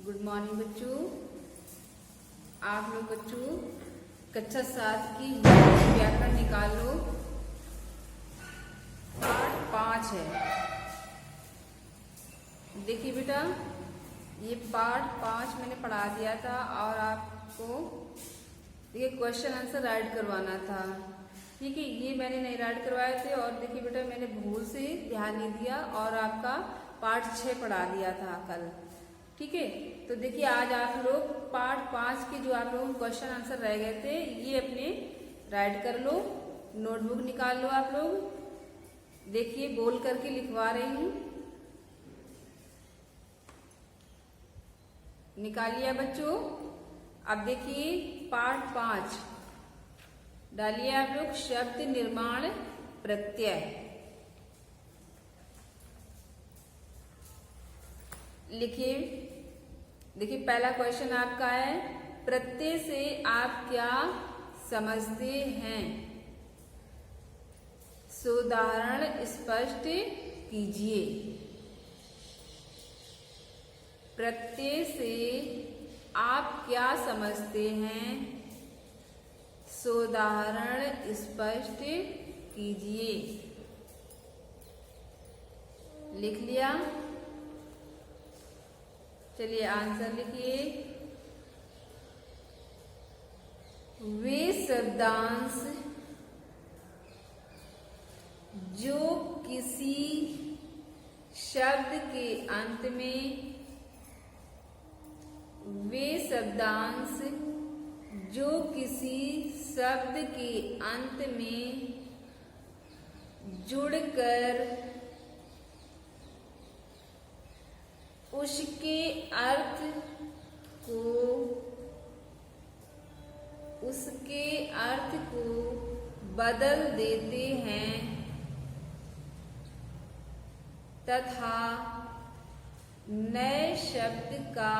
Good morning बच्चों। आप लोग बच्चों कक्षा 7 की व्याकरण निकालो, पाठ 5 है। देखिए बेटा, ये पाठ 5 मैंने पढ़ा दिया था और आपको देखिए क्वेश्चन आंसर राइट करवाना था। ठीक है, ये मैंने नहीं राइट करवाए थे और देखिए बेटा मैंने भूल से ध्यान नहीं दिया और आपका पाठ 6 पढ़ा दिया था कल। ठीक है, तो देखिए आज आप लोग पाठ 5 के जो आप लोगों क्वेश्चन आंसर रह गए थे ये अपने राइट कर लो, नोटबुक निकाल लो। आप लोग देखिए बोल करके लिखवा रही हूँ, निकाल लिया बच्चों। अब देखिए पाठ 5 डालिए आप लोग, शब्द निर्माण प्रत्यय लिखिए। देखिए पहला क्वेश्चन आपका है, प्रत्यय से आप क्या समझते हैं? उदाहरण स्पष्ट कीजिए। प्रत्यय से आप क्या समझते हैं? उदाहरण स्पष्ट कीजिए। लिख लिया? चलिए आंसर लिखिए। वे शब्दांश जो किसी शब्द के अंत में, वे शब्दांश जो किसी शब्द के अंत में जुड़कर उसके अर्थ को बदल देते हैं तथा नए शब्द का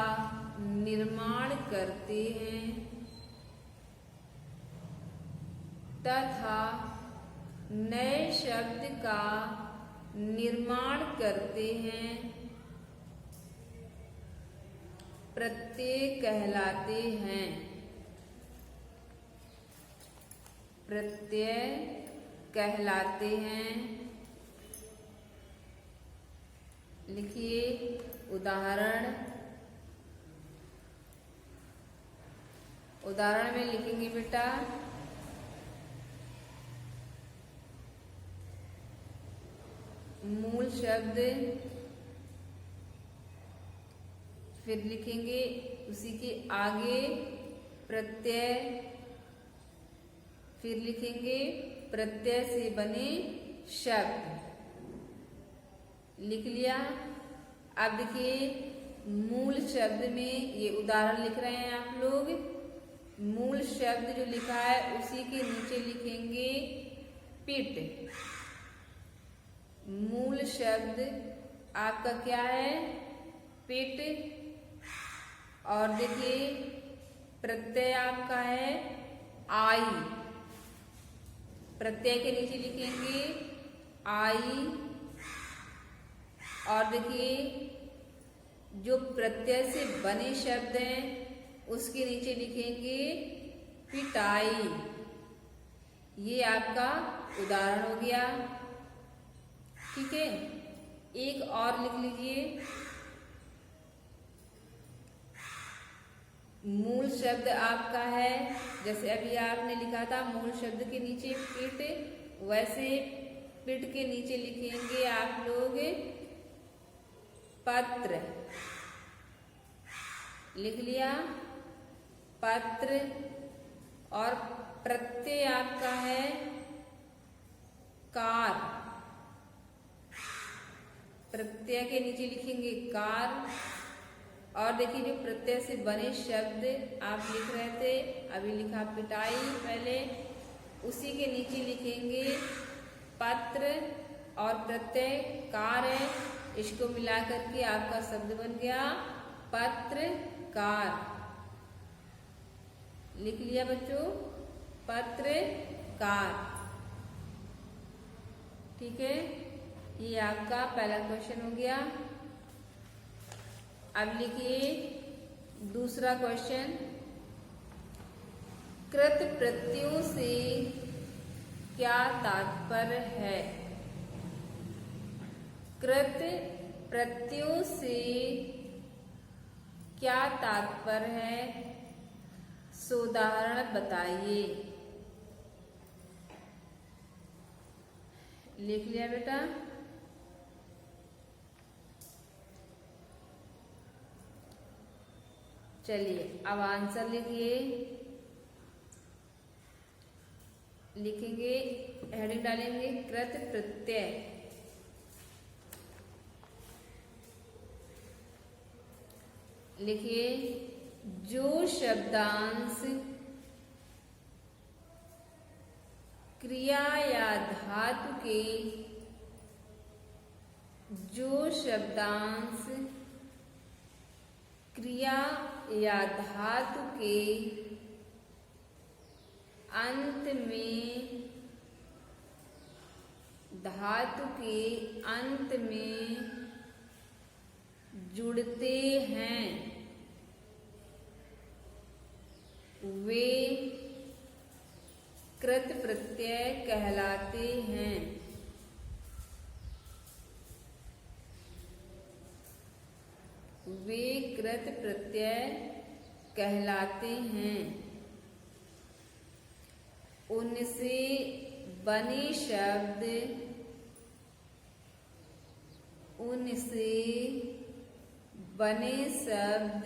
निर्माण करते हैं, प्रत्यय कहलाते हैं। प्रत्यय कहलाते हैं। लिखिए उदाहरण में लिखेंगे बेटा, मूल शब्द, फिर लिखेंगे उसी के आगे प्रत्यय, फिर लिखेंगे प्रत्यय से बने शब्द। लिख लिया? अब देखिए मूल शब्द में ये उदाहरण लिख रहे हैं आप लोग। मूल शब्द जो लिखा है उसी के नीचे लिखेंगे पिट। मूल शब्द आपका क्या है? पिट। और देखिए प्रत्यय आपका है आई। प्रत्यय के नीचे लिखेंगे आई। और देखिए जो प्रत्यय से बने शब्द हैं उसके नीचे लिखेंगे पिटाई। ये आपका उदाहरण हो गया। ठीक है, एक और लिख लीजिए। मूल शब्द आपका है, जैसे अभी आपने लिखा था मूल शब्द के नीचे पिट, वैसे पिट के नीचे लिखेंगे आप लोग पत्र। लिख लिया? पत्र। और प्रत्यय आपका है कार। प्रत्यय के नीचे लिखेंगे कार। और देखिए जो प्रत्यय से बने शब्द आप लिख रहे थे, अभी लिखा पिटाई पहले, उसी के नीचे लिखेंगे पत्र और प्रत्यय कार है, इसको मिला करके आपका शब्द बन गया पत्रकार। लिख लिया बच्चों? पत्रकार। ठीक है, ये आपका पहला क्वेश्चन हो गया। अब लिखिए दूसरा क्वेश्चन, कृत प्रत्ययों से क्या तात्पर्य है? कृत प्रत्ययों से क्या तात्पर्य है? उदाहरण बताइए। लिख लिया बेटा? चलिए अब आंसर लिखिए। लिखेंगे, हेडिंग डालेंगे कृत प्रत्यय। लिखिए, जो शब्दांश क्रिया या धातु के, जो शब्दांश क्रिया या धातु के अंत में, धातु के अंत में जुड़ते हैं, वे कृत प्रत्यय कहलाते हैं। वे कृत प्रत्यय कहलाते हैं। उनसे बने शब्द, उनसे बने शब्द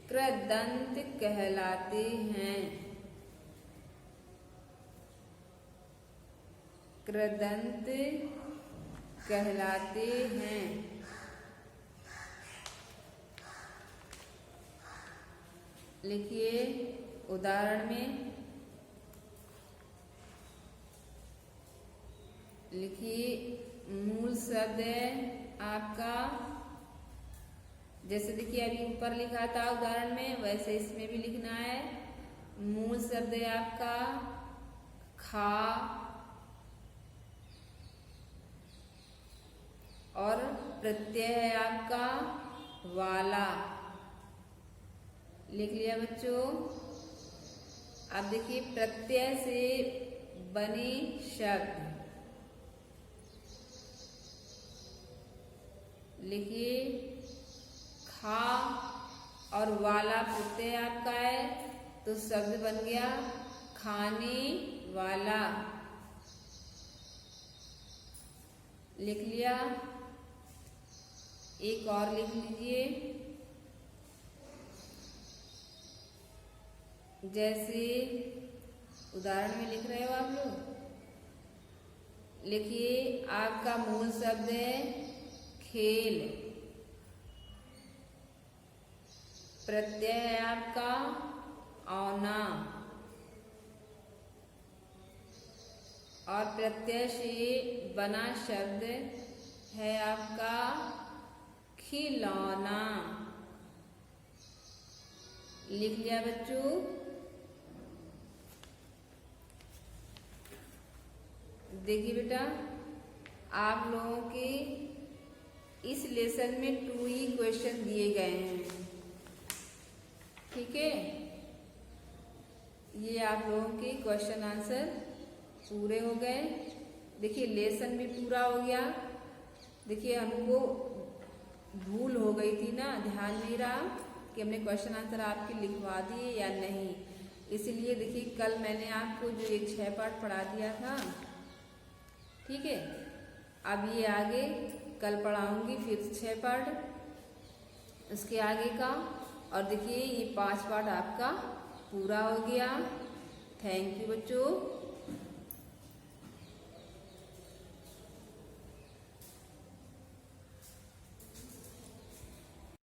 कृदंत कहलाते हैं। कृदंत कहलाते हैं। लिखिए उदाहरण में। लिखिए, मूल शब्द है आपका, जैसे देखिए अभी ऊपर लिखा था उदाहरण में, वैसे इसमें भी लिखना है। मूल शब्द है आपका खा, और प्रत्यय है आपका वाला। लिख लिया बच्चों? अब देखिए, प्रत्यय से बने शब्द। लिखिए, खा और वाला प्रत्यय आपका है, तो शब्द बन गया खाने वाला। लिख लिया? एक और लिख लीजिए, जैसे उदाहरण में लिख रहे हो आप लोग। लिखिए, आपका मूल शब्द है खेल, प्रत्यय है आपका औना, और प्रत्यय से बना शब्द है आपका खिलौना। लिख लिया बच्चों? देखिए बेटा, आप लोगों के इस लेसन में 2 ही क्वेश्चन दिए गए हैं। ठीक है, ये आप लोगों के क्वेश्चन आंसर पूरे हो गए। देखिए लेसन भी पूरा हो गया। देखिए हमको भूल हो गई थी ना, ध्यान नहीं रहा कि हमने क्वेश्चन आंसर आपके लिखवा दिए या नहीं। इसलिए देखिए कल मैंने आपको जो एक 6 पार्ट पढ़ा दिया था, ठीक है, अब ये आगे कल पढ़ाऊंगी फिर 6 पार्ट उसके आगे का। और देखिए ये 5 पार्ट आपका पूरा हो गया। थैंक यू बच्चों।